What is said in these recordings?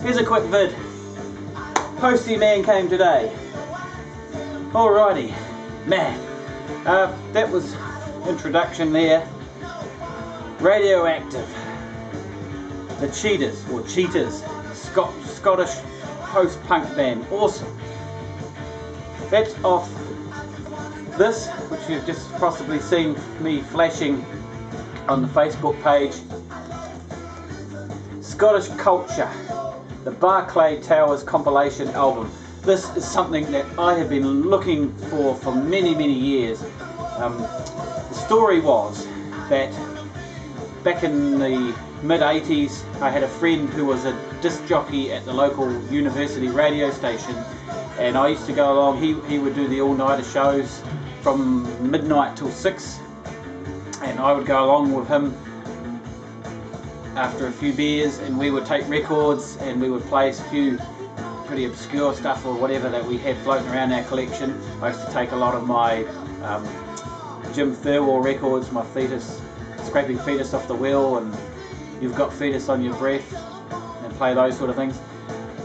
Here's a quick vid. Postie man came today. Alrighty, man. That was introduction there. Radioactive. The Cheaters, or Cheaters, Scottish post-punk band. Awesome. That's off this, which you've just possibly seen me flashing on the Facebook page. Scottish Culture, the Barclay Towers compilation album. This is something that I have been looking for many, many years. The story was that back in the mid-80s, I had a friend who was a disc jockey at the local university radio station, and I used to go along. He would do the all-nighter shows from midnight till 6, and I would go along with him after a few beers, and we would take records and we would play a few pretty obscure stuff or whatever that we had floating around our collection. I used to take a lot of my Jim Thirlwall records, my Fetus, Scraping Fetus Off the Wheel and You've Got Fetus on Your Breath, and play those sort of things.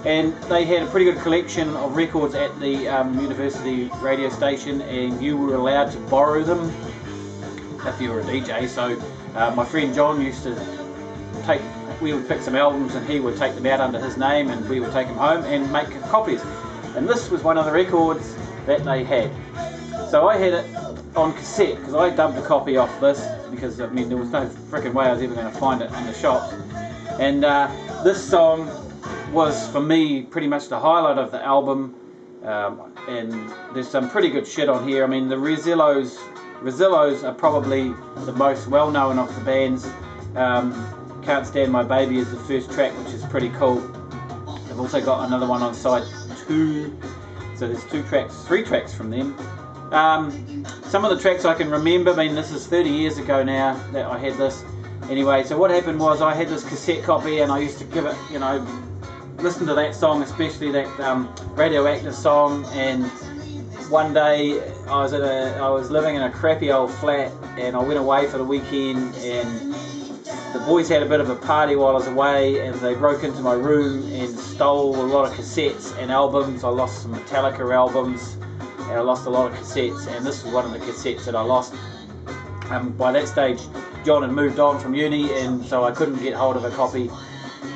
And they had a pretty good collection of records at the university radio station, and you were allowed to borrow them if you were a DJ. So my friend John used to we would pick some albums and he would take them out under his name, and we would take them home and make copies. And this was one of the records that they had. So I had it on cassette because I dumped a copy off this because, I mean, there was no freaking way I was ever going to find it in the shops. And this song was for me pretty much the highlight of the album, and there's some pretty good shit on here. I mean, the Rezillos are probably the most well-known of the bands. Can't Stand My Baby is the first track, which is pretty cool. They've also got another one on side 2, so there's 3 tracks from them. Some of the tracks I can remember, I mean, this is 30 years ago now that I had this. Anyway, so what happened was I had this cassette copy and I used to give it, you know, listen to that song, especially that Radioactive song. And one day I was living in a crappy old flat, and I went away for the weekend, and the boys had a bit of a party while I was away, and they broke into my room and stole a lot of cassettes and albums. I lost some Metallica albums, and I lost a lot of cassettes, and this was one of the cassettes that I lost. By that stage, John had moved on from uni, and so I couldn't get hold of a copy.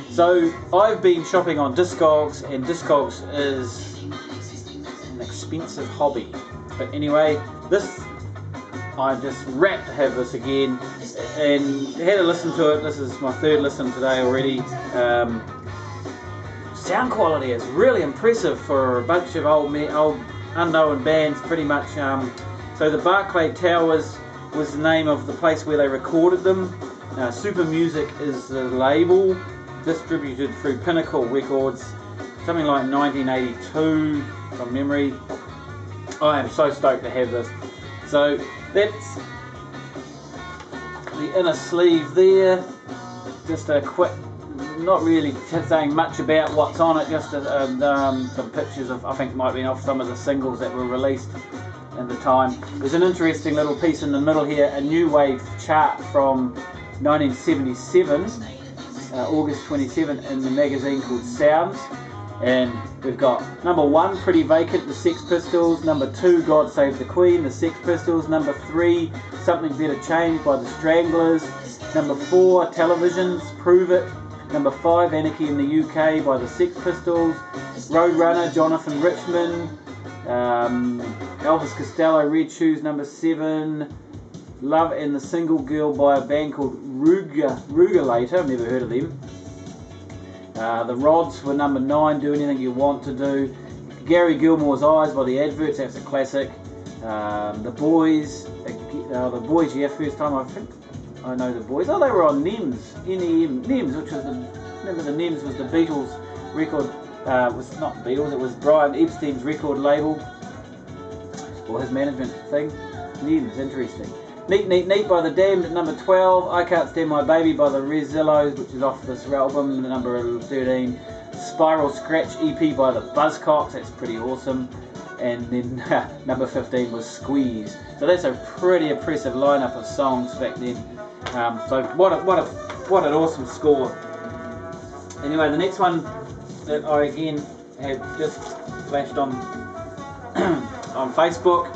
So I've been shopping on Discogs, and Discogs is an expensive hobby. But anyway, I'm just rapt to have this again, and had a listen to it. This is my 3rd listen today already. Sound quality is really impressive for a bunch of old unknown bands, pretty much. So the Barclay Towers was the name of the place where they recorded them. Super Music is the label, distributed through Pinnacle Records, something like 1982 from memory. I am so stoked to have this. So that's the inner sleeve there. Just a quick, not really saying much about what's on it, just some pictures of, I think it might be off some of the singles that were released in the time. There's an interesting little piece in the middle here, a new wave chart from 1977, August 27, in the magazine called Sounds. And we've got number 1, Pretty Vacant, the Sex Pistols. Number 2, God Save the Queen, the Sex Pistols. Number 3, Something Better Change by the Stranglers. Number 4, Televisions, Prove It. Number 5, Anarchy in the UK by the Sex Pistols. Roadrunner, Jonathan Richman. Elvis Costello, Red Shoes, number 7. Love and the Single Girl by a band called Rugulator, I've never heard of them. The Rods were number 9, Do Anything You Want to Do. Gary Gilmore's Eyes by the Adverts, that's a classic. The Boys, yeah, first time I think I know the Boys. Oh, they were on NEMS, NEMS, which was remember the NEMS was the Beatles record, was not Beatles, it was Brian Epstein's record label, or his management thing. NEMS, interesting. Neat Neat Neat by the Damned at number 12. I Can't Stand My Baby by the Rezillos, which is off this album, number 13. Spiral Scratch EP by the Buzzcocks, that's pretty awesome. And then number 15 was Squeeze. So that's a pretty impressive lineup of songs back then. So what an awesome score. Anyway, the next one that I again have just flashed on on Facebook.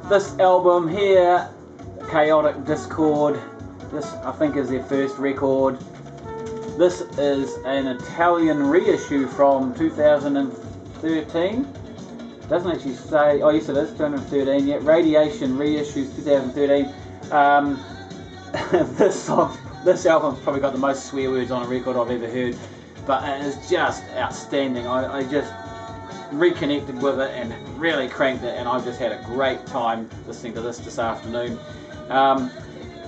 This album here, Chaotic Discord, this I think is their first record. This is an Italian reissue from 2013. Doesn't actually say, oh yes it is, 2013, yeah, Radiation reissues 2013. This album's probably got the most swear words on a record I've ever heard, but it is just outstanding. I just reconnected with it and really cranked it, and I've just had a great time listening to this afternoon.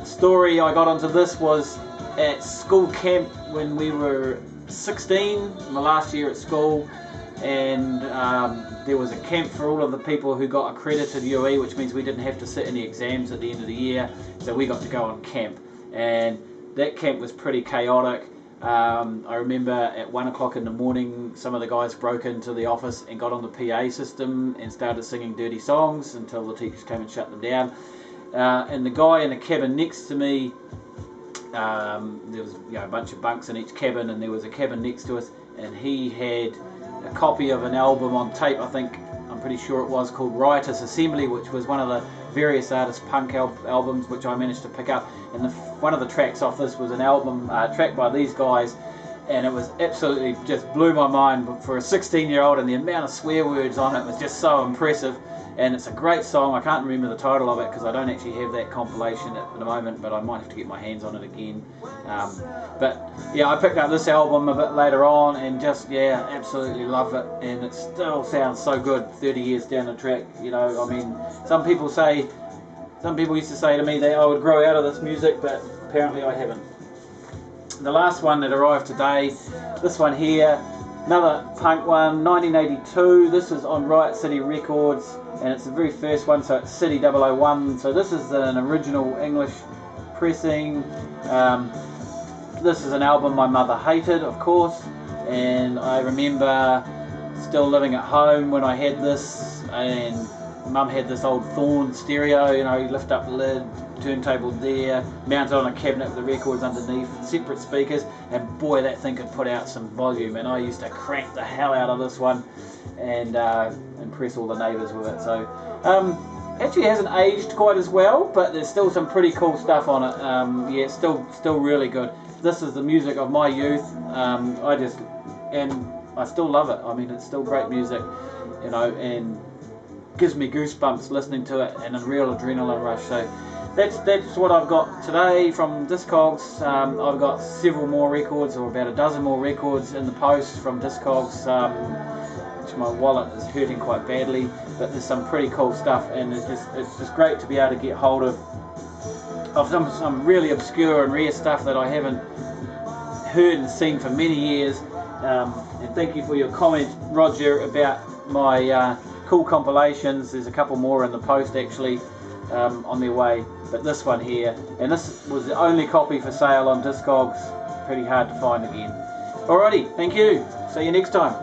Story I got onto this was at school camp when we were 16, my last year at school, and there was a camp for all of the people who got accredited UE, which means we didn't have to sit any exams at the end of the year, so we got to go on camp, and that camp was pretty chaotic. I remember at 1 o'clock in the morning some of the guys broke into the office and got on the PA system and started singing dirty songs until the teachers came and shut them down. And the guy in the cabin next to me, there was a bunch of bunks in each cabin, and there was a cabin next to us, and he had a copy of an album on tape, I'm pretty sure it was, called Riotous Assembly, which was one of the various artists' punk albums which I managed to pick up, and one of the tracks off this was an album track by these guys, and it was absolutely just blew my mind for a 16-year-old, and the amount of swear words on it was just so impressive. And it's a great song. I can't remember the title of it because I don't actually have that compilation at the moment, but I might have to get my hands on it again. But yeah, I picked up this album a bit later on and just, yeah, absolutely love it. And it still sounds so good 30 years down the track. You know, I mean, some people used to say to me that I would grow out of this music, but apparently I haven't. The last one that arrived today, this one here, another punk one, 1982. This is on Riot City Records, and it's the very first one, so it's City 001. So this is an original English pressing. This is an album my mother hated, of course, and I remember still living at home when I had this, and Mum had this old Thorn stereo, you know, you lift up the lid, turntable there, mounted on a cabinet with the records underneath, separate speakers, and boy, that thing could put out some volume, and I used to crank the hell out of this one and impress all the neighbours with it. So actually hasn't aged quite as well, but there's still some pretty cool stuff on it. Yeah, it's still really good. This is the music of my youth. I still love it. I mean, it's still great music, you know, and gives me goosebumps listening to it and a real adrenaline rush. So that's what I've got today from Discogs. I've got several more records, or about a dozen more records in the post from Discogs, which my wallet is hurting quite badly, but there's some pretty cool stuff, and it's just great to be able to get hold of some really obscure and rare stuff that I haven't heard and seen for many years. And thank you for your comment, Roger, about my cool compilations. There's a couple more in the post actually on their way, but this one here, and this was the only copy for sale on Discogs. Pretty hard to find again. Alrighty, thank you. See you next time.